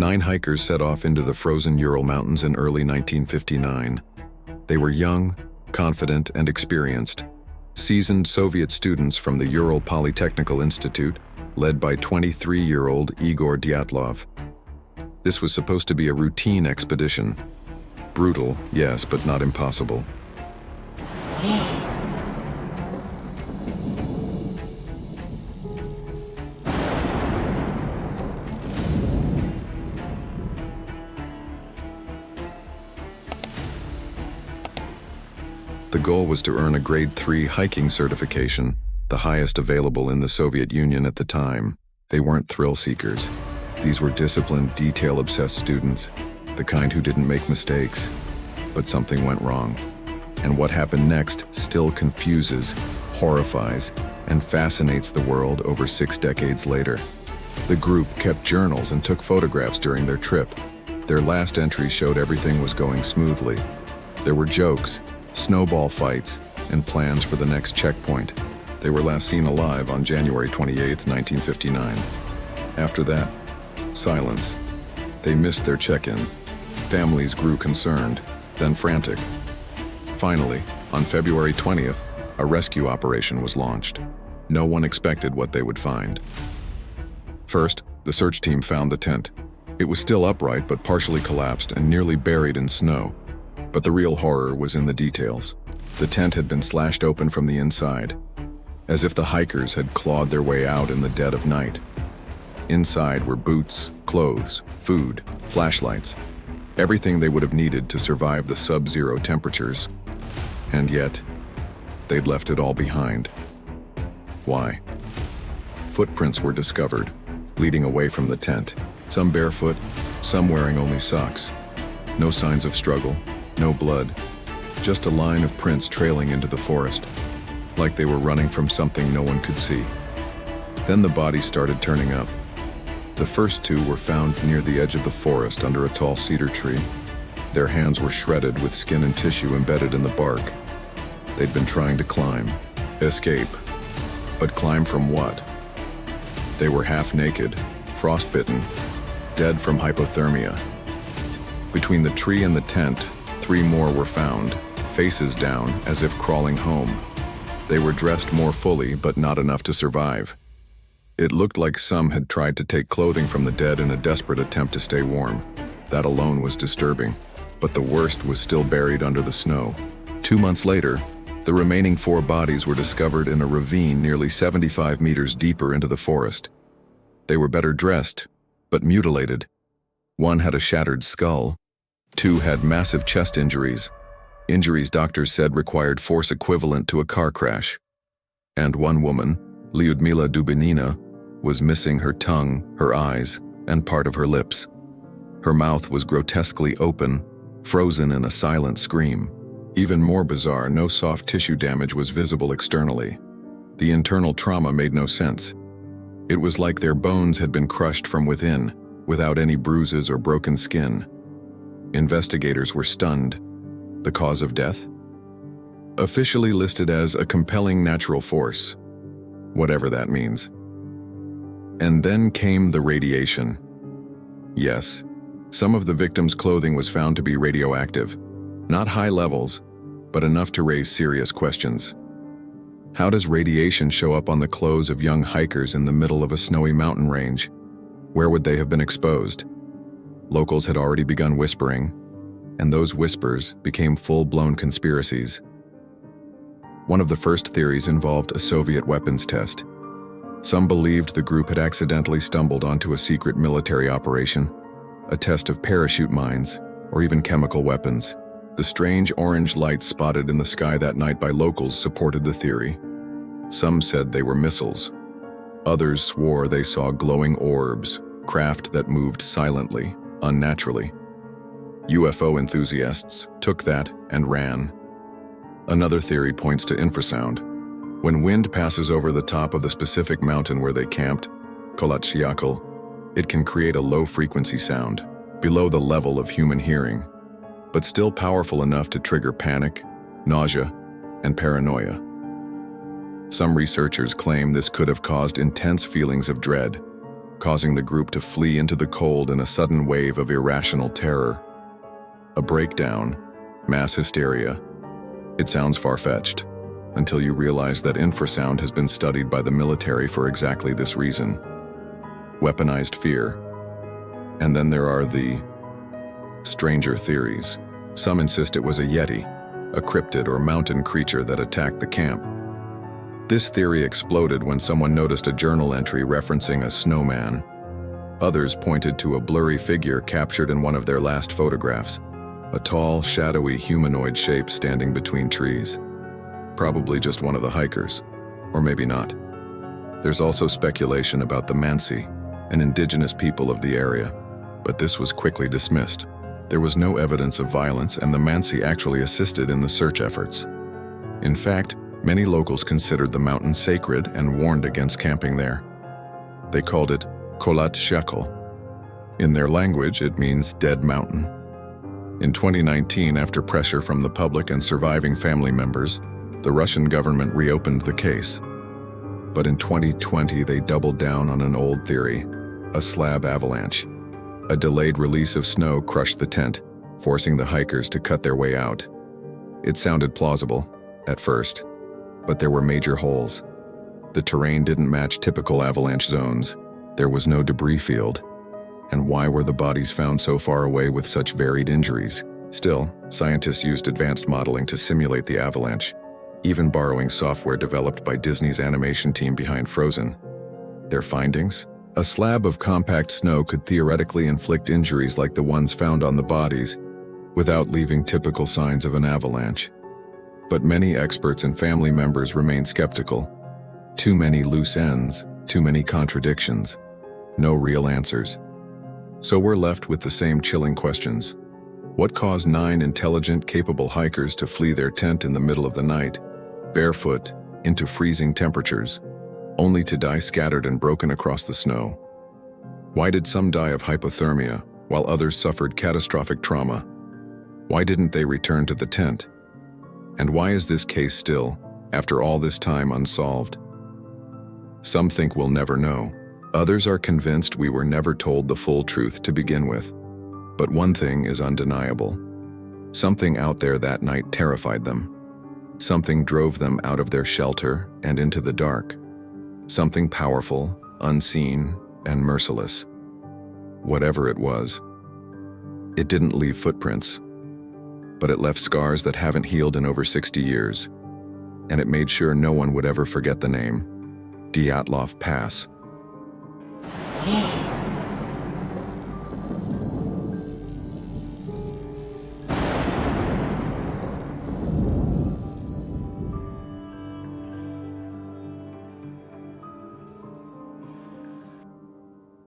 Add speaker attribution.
Speaker 1: 9 hikers set off into the frozen Ural Mountains in early 1959. They were young, confident, and experienced, seasoned Soviet students from the Ural Polytechnical Institute, led by 23-year-old Igor Dyatlov. This was supposed to be a routine expedition. Brutal, yes, but not impossible. The goal was to earn a Grade 3 hiking certification, the highest available in the Soviet Union at the time. They weren't thrill seekers. These were disciplined, detail-obsessed students, the kind who didn't make mistakes. But something went wrong. And what happened next still confuses, horrifies, and fascinates the world over 6 decades later. The group kept journals and took photographs during their trip. Their last entries showed everything was going smoothly. There were jokes, snowball fights, and plans for the next checkpoint. They were last seen alive on January 28, 1959. After that, silence. They missed their check-in. Families grew concerned, then frantic. Finally, on February 20th, a rescue operation was launched. No one expected what they would find. First, the search team found the tent. It was still upright but partially collapsed and nearly buried in snow. But the real horror was in the details. The tent had been slashed open from the inside, as if the hikers had clawed their way out in the dead of night. Inside were boots, clothes, food, flashlights, everything they would have needed to survive the sub-zero temperatures. And yet, they'd left it all behind. Why? Footprints were discovered, leading away from the tent, some barefoot, some wearing only socks. No signs of struggle. No blood, just a line of prints trailing into the forest, like they were running from something no one could see. Then the bodies started turning up. The first 2 were found near the edge of the forest under a tall cedar tree. Their hands were shredded with skin and tissue embedded in the bark. They'd been trying to climb, escape. But climb from what? They were half naked, frostbitten, dead from hypothermia. Between the tree and the tent, 3 more were found, faces down as if crawling home. They were dressed more fully, but not enough to survive. It looked like some had tried to take clothing from the dead in a desperate attempt to stay warm. That alone was disturbing, but the worst was still buried under the snow. 2 months later, the remaining 4 bodies were discovered in a ravine nearly 75 meters deeper into the forest. They were better dressed, but mutilated. 1 had a shattered skull. 2 had massive chest injuries doctors said required force equivalent to a car crash. And 1 woman, Lyudmila Dubinina, was missing her tongue, her eyes, and part of her lips. Her mouth was grotesquely open, frozen in a silent scream. Even more bizarre, no soft tissue damage was visible externally. The internal trauma made no sense. It was like their bones had been crushed from within, without any bruises or broken skin. Investigators were stunned. The cause of death? Officially listed as a compelling natural force, whatever that means. And then came the radiation. Yes, some of the victims' clothing was found to be radioactive. Not high levels, but enough to raise serious questions. How does radiation show up on the clothes of young hikers in the middle of a snowy mountain range? Where would they have been exposed? Locals had already begun whispering, and those whispers became full-blown conspiracies. One of the first theories involved a Soviet weapons test. Some believed the group had accidentally stumbled onto a secret military operation, a test of parachute mines, or even chemical weapons. The strange orange lights spotted in the sky that night by locals supported the theory. Some said they were missiles. Others swore they saw glowing orbs, craft that moved silently, unnaturally. UFO enthusiasts took that and ran. Another theory points to infrasound. When wind passes over the top of the specific mountain where they camped, Kolatshiakal, it can create a low-frequency sound, below the level of human hearing, but still powerful enough to trigger panic, nausea, and paranoia. Some researchers claim this could have caused intense feelings of dread. causing the group to flee into the cold in a sudden wave of irrational terror. A breakdown, mass hysteria. It sounds far-fetched, until you realize that infrasound has been studied by the military for exactly this reason. Weaponized fear. And then there are the stranger theories. Some insist it was a yeti, a cryptid or mountain creature that attacked the camp. This theory exploded when someone noticed a journal entry referencing a snowman. Others pointed to a blurry figure captured in one of their last photographs, a tall, shadowy humanoid shape standing between trees. Probably just one of the hikers, or maybe not. There's also speculation about the Mansi, an indigenous people of the area, but this was quickly dismissed. There was no evidence of violence, and the Mansi actually assisted in the search efforts. In fact, many locals considered the mountain sacred and warned against camping there. They called it Kholat Shekel. In their language, it means dead mountain. In 2019, after pressure from the public and surviving family members, the Russian government reopened the case. But in 2020, they doubled down on an old theory, a slab avalanche. A delayed release of snow crushed the tent, forcing the hikers to cut their way out. It sounded plausible, at first, but there were major holes. The terrain didn't match typical avalanche zones. There was no debris field. And why were the bodies found so far away with such varied injuries? Still, scientists used advanced modeling to simulate the avalanche, even borrowing software developed by Disney's animation team behind Frozen. Their findings? A slab of compact snow could theoretically inflict injuries like the ones found on the bodies, without leaving typical signs of an avalanche. But many experts and family members remain skeptical. Too many loose ends, too many contradictions, no real answers. So we're left with the same chilling questions. What caused 9 intelligent, capable hikers to flee their tent in the middle of the night, barefoot, into freezing temperatures, only to die scattered and broken across the snow? Why did some die of hypothermia, while others suffered catastrophic trauma? Why didn't they return to the tent? And why is this case still, after all this time, unsolved? Some think we'll never know. Others are convinced we were never told the full truth to begin with. But one thing is undeniable. Something out there that night terrified them. Something drove them out of their shelter and into the dark. Something powerful, unseen, and merciless. Whatever it was, it didn't leave footprints, but it left scars that haven't healed in over 60 years, and it made sure no one would ever forget the name, Dyatlov Pass.